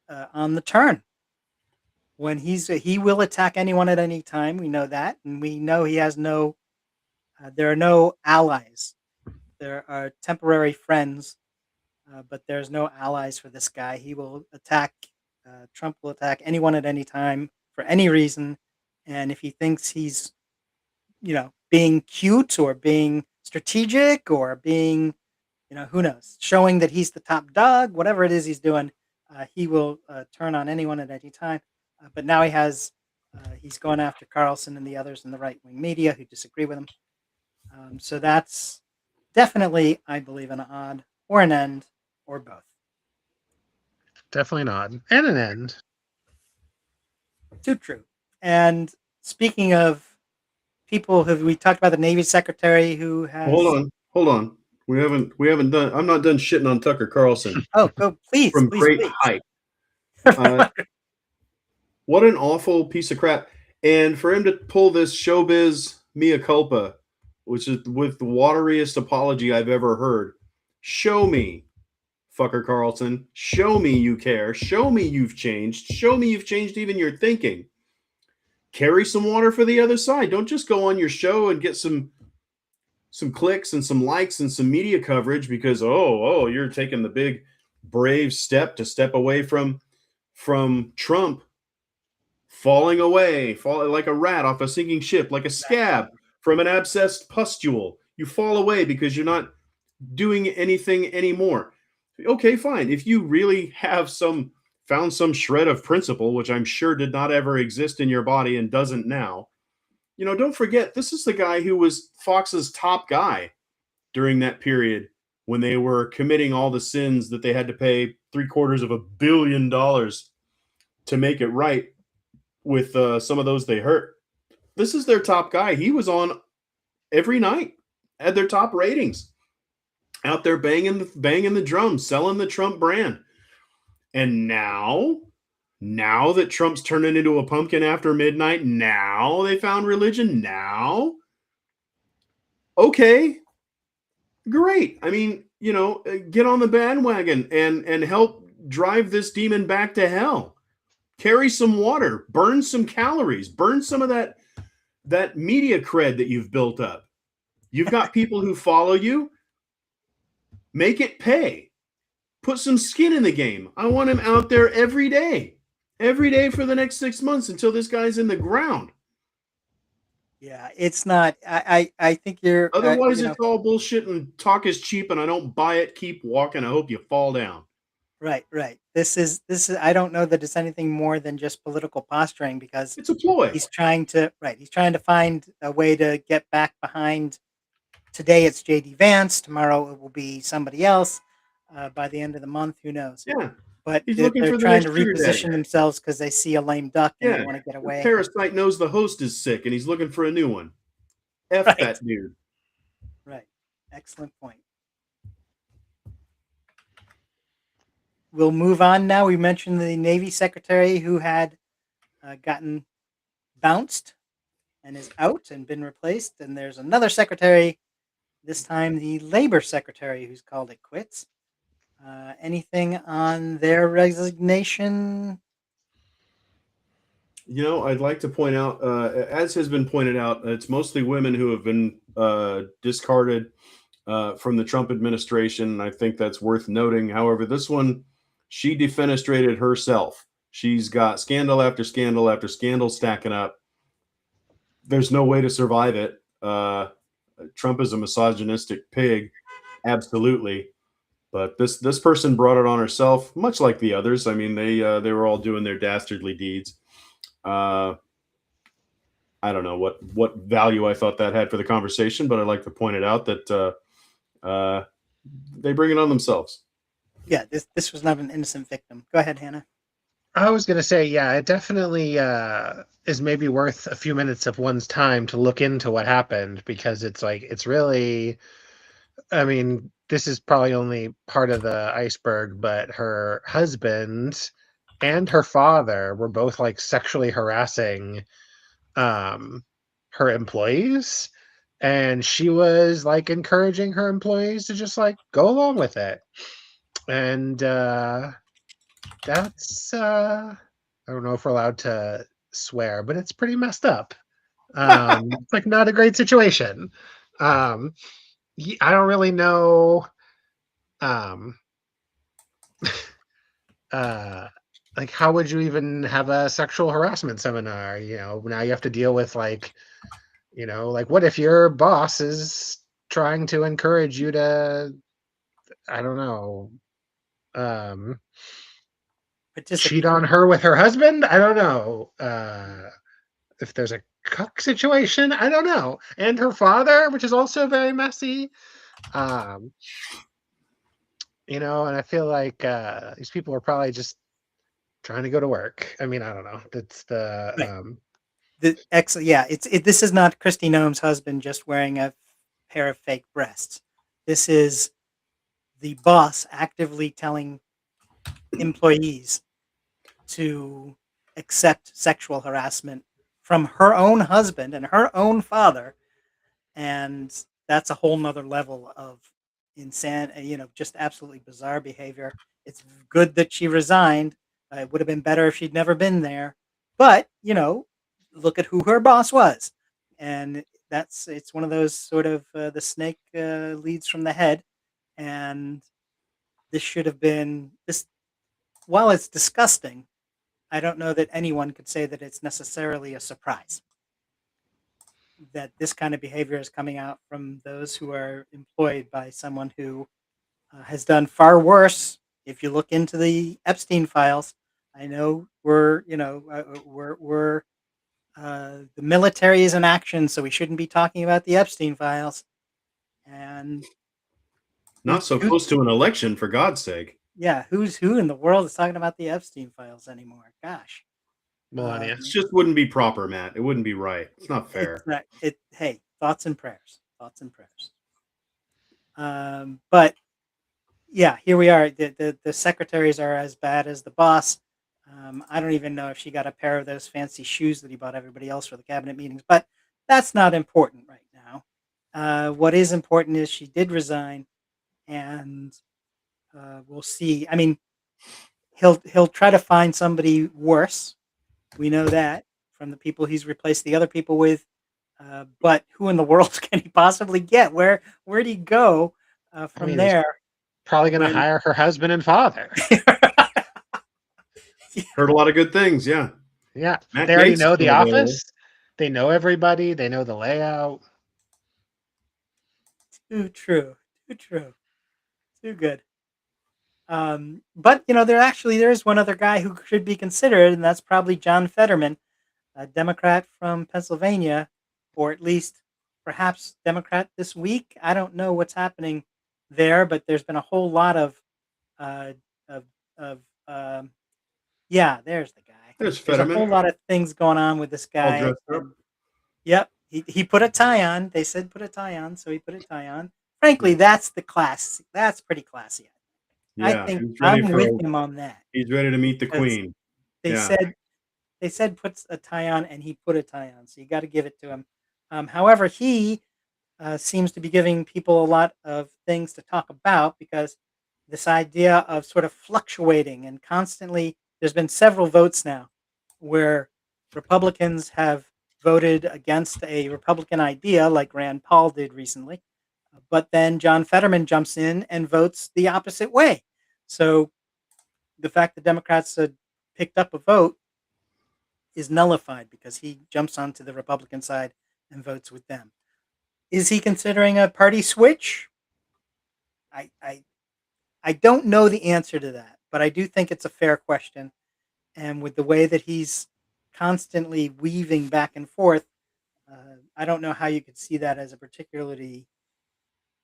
on the turn. When he will attack anyone at any time, we know that, and we know he has no. There are no allies. There are temporary friends, but there's no allies for this guy. He will attack. Trump will attack anyone at any time for any reason, and if he thinks he's, being cute or being strategic or being, who knows, showing that he's the top dog, whatever it is he's doing, he will turn on anyone at any time. But now he's going after Carlson and the others in the right wing media who disagree with him. So that's definitely, I believe, an odd or an end or both. Definitely not. And an end. Too true. And speaking of people, have we talked about the Navy Secretary who has? Hold on. We haven't done. I'm not done shitting on Tucker Carlson. Oh, go please. From please, great please. height. What an awful piece of crap! And for him to pull this showbiz mea culpa, which is with the wateriest apology I've ever heard. Show me, fucker Carlson. Show me you care. Show me you've changed. Show me you've changed even your thinking. Carry some water for the other side. Don't just go on your show and get some clicks and some likes and some media coverage because you're taking the big brave step away from Trump, falling like a rat off a sinking ship, like a scab from an abscessed pustule. You fall away because you're not doing anything anymore. Okay, fine. If you really have found some shred of principle, which I'm sure did not ever exist in your body and doesn't now, don't forget, this is the guy who was Fox's top guy during that period when they were committing all the sins that they had to pay $750 million to make it right with some of those they hurt. This is their top guy. He was on every night, had their top ratings, out there banging the drums, selling the Trump brand. And now that Trump's turning into a pumpkin after midnight, now they found religion. Now, okay, great. I mean, get on the bandwagon and help drive this demon back to hell. Carry some water, burn some calories, burn some of that media cred that you've built up. You've got people who follow you. Make it pay. Put some skin in the game. I want him out there every day for the next 6 months until this guy's in the ground. Yeah, it's not. I think you're. Otherwise, it's all bullshit and talk is cheap, and I don't buy it. Keep walking. I hope you fall down. Right. This is. I don't know that it's anything more than just political posturing because it's a ploy. He's trying to find a way to get back behind. Today it's J.D. Vance. Tomorrow it will be somebody else. By the end of the month, who knows? Yeah. But they're trying to reposition themselves because they see a lame duck and they want to get away. The parasite knows the host is sick and he's looking for a new one. That dude. Right. Excellent point. We'll move on now. We mentioned the Navy Secretary who had gotten bounced and is out and been replaced. And there's another secretary, this time the Labor Secretary, who's called it quits. Anything on their resignation? I'd like to point out, as has been pointed out, it's mostly women who have been discarded from the Trump administration. I think that's worth noting. However, this one, she defenestrated herself. She's got scandal after scandal after scandal stacking up. There's no way to survive it. Trump is a misogynistic pig, absolutely. But this person brought it on herself, much like the others. I mean, they were all doing their dastardly deeds. Uh, I don't know what value I thought that had for the conversation, but I'd like to point it out that they bring it on themselves. Yeah, this was not an innocent victim. Go ahead, Hannah. I was gonna say, yeah, it definitely is maybe worth a few minutes of one's time to look into what happened, because it's like it's really, I mean, this is probably only part of the iceberg, but her husband and her father were both like sexually harassing um her employees, and she was like encouraging her employees to just like go along with it. And that's I don't know if we're allowed to swear, but it's pretty messed up. It's like not a great situation. um I don't really know. um uh like, how would you even have a sexual harassment seminar? Now you have to deal with like, like, what if your boss is trying to encourage you to, I don't know, um cheat Participate. on her with her husband? I don't know. If there's a cuck situation, I don't know. And her father, which is also very messy. Um, and I feel like these people are probably just trying to go to work. I mean, I don't know. That's Right. the Yeah, this is not Christy Noem's husband just wearing a pair of fake breasts. This is the boss actively telling employees to accept sexual harassment from her own husband and her own father, and that's a whole nother level of just absolutely bizarre behavior. It's good that she resigned. It would have been better if she'd never been there, but look at who her boss was, and it's one of those sort of the snake leads from the head, and this should have been this. While it's disgusting, I don't know that anyone could say that it's necessarily a surprise that this kind of behavior is coming out from those who are employed by someone who has done far worse. If you look into the Epstein files, I know the military is in action, so we shouldn't be talking about the Epstein files. And Not so who close to an election, for God's sake. yeah, who's who in the world is talking about the Epstein files anymore? Gosh. Melania. It just wouldn't be proper, Matt. It wouldn't be right. It's not It's fair. not, it. Hey, thoughts and prayers. Thoughts and prayers. But yeah, here we are. The secretaries are as bad as the boss. I don't even know if she got a pair of those fancy shoes that he bought everybody else for the cabinet meetings, but that's not important right now. What is important is she did resign, and we'll see. I mean, he'll try to find somebody worse. We know that from the people he's replaced the other people with. But who in the world can he possibly get? Where'd he go I from mean, he's there? probably going to When hire her husband and father. Heard a lot of good things. Yeah, Yeah, Matt they already Gates know still the available. office. They know everybody. They know the layout. too true, too true, too good. But there is one other guy who should be considered, and that's probably John Fetterman, a Democrat from Pennsylvania, or at least perhaps Democrat this week. I don't know what's happening there, but there's been a whole lot uh, of of yeah. There's the guy. There's There's a Fetterman, whole lot of things going on with this all guy, dressed up. and yep, he put a tie on. They said put a tie on, so he put a tie on. Frankly, that's the class. That's pretty classy. I Yeah, think he's ready I'm for. with him on that He's ready to meet the because Queen. they Yeah, said they said puts a tie on, and he put a tie on. So you got to give it to him. However, he seems to be giving people a lot of things to talk about because this idea of sort of fluctuating and constantly. There's been several votes now where Republicans have voted against a Republican idea, like Rand Paul did recently, but then John Fetterman jumps in and votes the opposite way. So the fact that Democrats had picked up a vote is nullified because he jumps onto the Republican side and votes with them. Is he considering a party switch? I I, I don't know the answer to that, but I do think it's a fair question. And with the way that he's constantly weaving back and forth, I don't know how you could see that as a particularly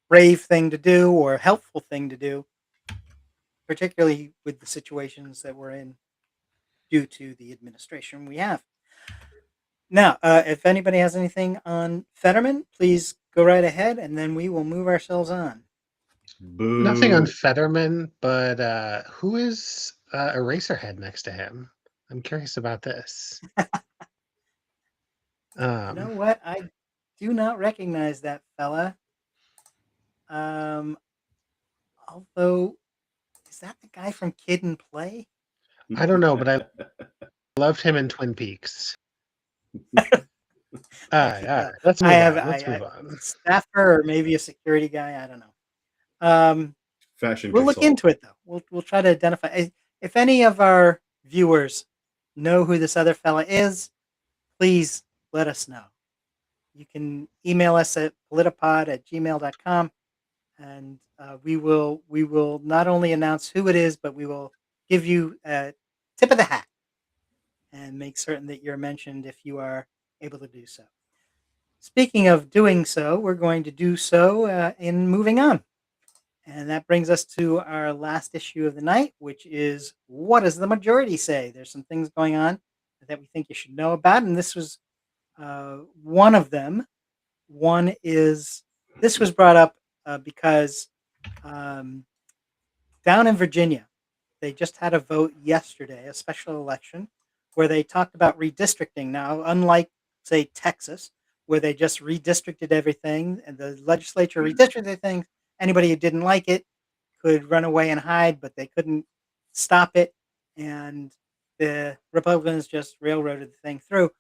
brave thing to do or helpful thing to do, particularly with the situations that we're in due to the administration we have. Now, if anybody has anything on Fetterman, please go right ahead, and then we will move ourselves on. Nothing on Boo. Fetterman, but who is Eraserhead next to him? I'm curious about this. You know what? I do not recognize that fella. Although, is that the guy from Kid and Play? I don't know, but I loved him in Twin Peaks. All right, let's move on. Let's move on. Staffer or maybe a security guy. I don't know. Fashion We'll look consultant. into it though. We'll try to identify. If any of our viewers know who this other fella is, please let us know. You can email us at politipod@gmail.com, and we will not only announce who it is, but we will give you a tip of the hat and make certain that you're mentioned if you are able to do so. Speaking of doing so, we're going to do so in moving on. And that brings us to our last issue of the night, which is what does the majority say? There's some things going on that we think you should know about, and this was one of them. One is this was brought up because um, down in Virginia, they just had a vote yesterday, a special election, where they talked about redistricting. Now, unlike, say, Texas, where they just redistricted everything and the legislature redistricted things, anybody who didn't like it could run away and hide, but they couldn't stop it. And the Republicans just railroaded the thing through.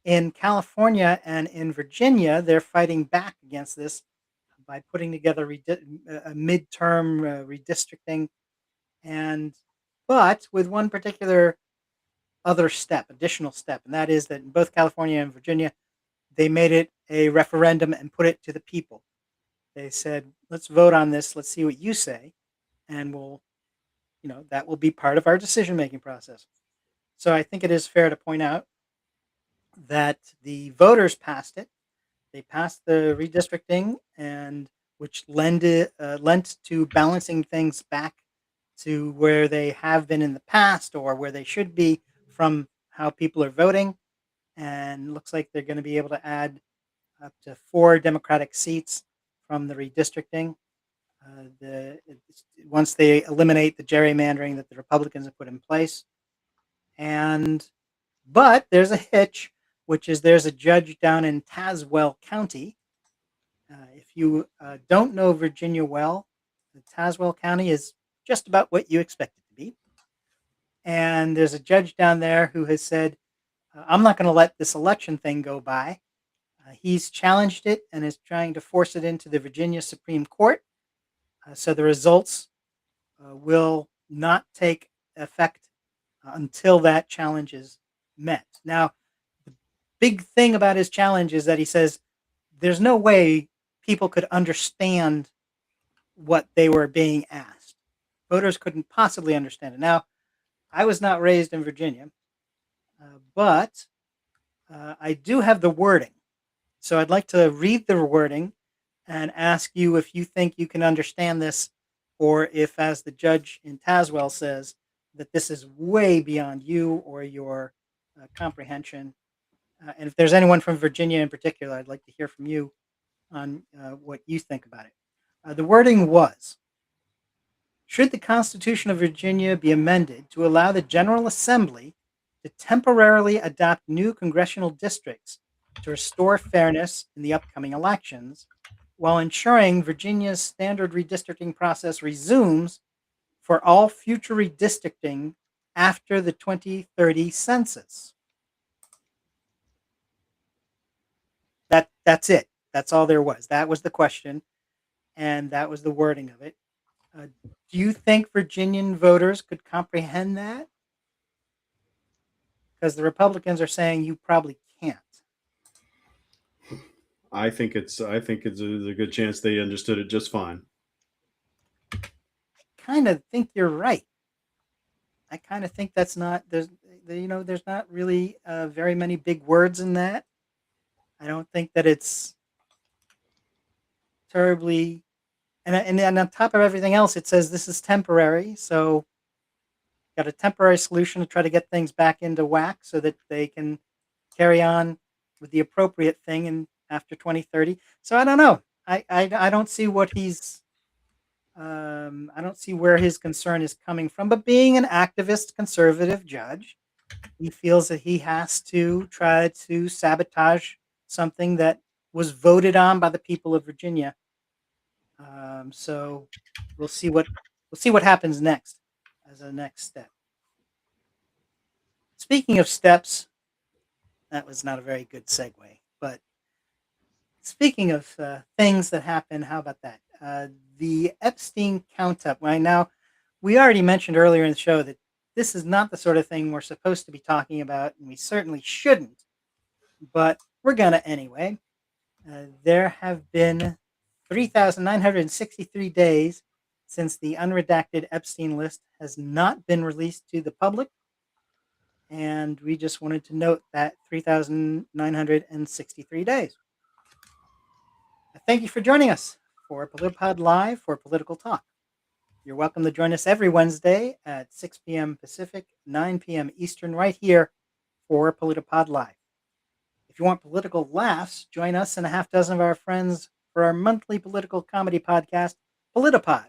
In California and in Virginia, they're fighting back against this by putting together a midterm redistricting, and but with one particular additional step, and that is that in both California and Virginia, they made it a referendum and put it to the people. They said, "Let's vote on this. Let's see what you say, and that will be part of our decision making process." So I think it is fair to point out that the voters passed it. They passed the redistricting, and which lent to balancing things back to where they have been in the past or where they should be from how people are voting. And looks like they're going to be able to add up to 4 Democratic seats from the redistricting. Once they eliminate the gerrymandering that the Republicans have put in place, but there's a hitch, which is there's a judge down in Tazewell County. If you don't know Virginia well, the Tazewell County is just about what you expect it to be. And there's a judge down there who has said, I'm not going to let this election thing go by. He's challenged it and is trying to force it into the Virginia Supreme Court. So the results will not take effect until that challenge is met. Now, the big thing about his challenge is that he says there's no way people could understand what they were being asked. Voters couldn't possibly understand it. Now, I was not raised in Virginia, but I do have the wording. So I'd like to read the wording and ask you if you think you can understand this, or if, as the judge in Tazewell says, that this is way beyond you or your comprehension. And if there's anyone from Virginia in particular, I'd like to hear from you on what you think about it. The wording was, should the Constitution of Virginia be amended to allow the General Assembly to temporarily adopt new congressional districts to restore fairness in the upcoming elections, while ensuring Virginia's standard redistricting process resumes for all future redistricting after the 2030 census? That's it. That's all there was. That was the question, and that was the wording of it. Do you think Virginian voters could comprehend that? Because the Republicans are saying you probably can't. I think it's a good chance they understood it just fine. kind of think you're right. I kind of think that's not there's not really very many big words in that. I don't think that it's terribly, and then on top of everything else, it says this is temporary. So got a temporary solution to try to get things back into whack so that they can carry on with the appropriate thing and after 2030. So I don't know. I don't see what he's I don't see where his concern is coming from. But being an activist conservative judge, he feels that he has to try to sabotage something that was voted on by the people of Virginia. So we'll see what happens next as a next step. Speaking of steps, that was not a very good segue. But speaking of things that happen, how about that? The Epstein count up. Right now, we already mentioned earlier in the show that this is not the sort of thing we're supposed to be talking about, and we certainly shouldn't. But we're gonna anyway. There have been 3,963 days since the unredacted Epstein list has not been released to the public. And we just wanted to note that 3,963 days. Thank you for joining us for PolitiPod Live for Political Talk. You're welcome to join us every Wednesday at 6 p.m. Pacific, 9 p.m. Eastern, right here for PolitiPod Live. If you want political laughs, join us and a half dozen of our friends for our monthly political comedy podcast, PolitiPod.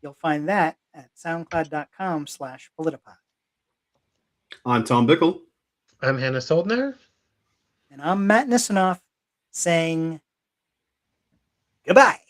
You'll find that at soundcloud.com/PolitiPod. I'm Tom Bickle. I'm Hannah Soldner. And I'm Matt Nisanoff saying goodbye.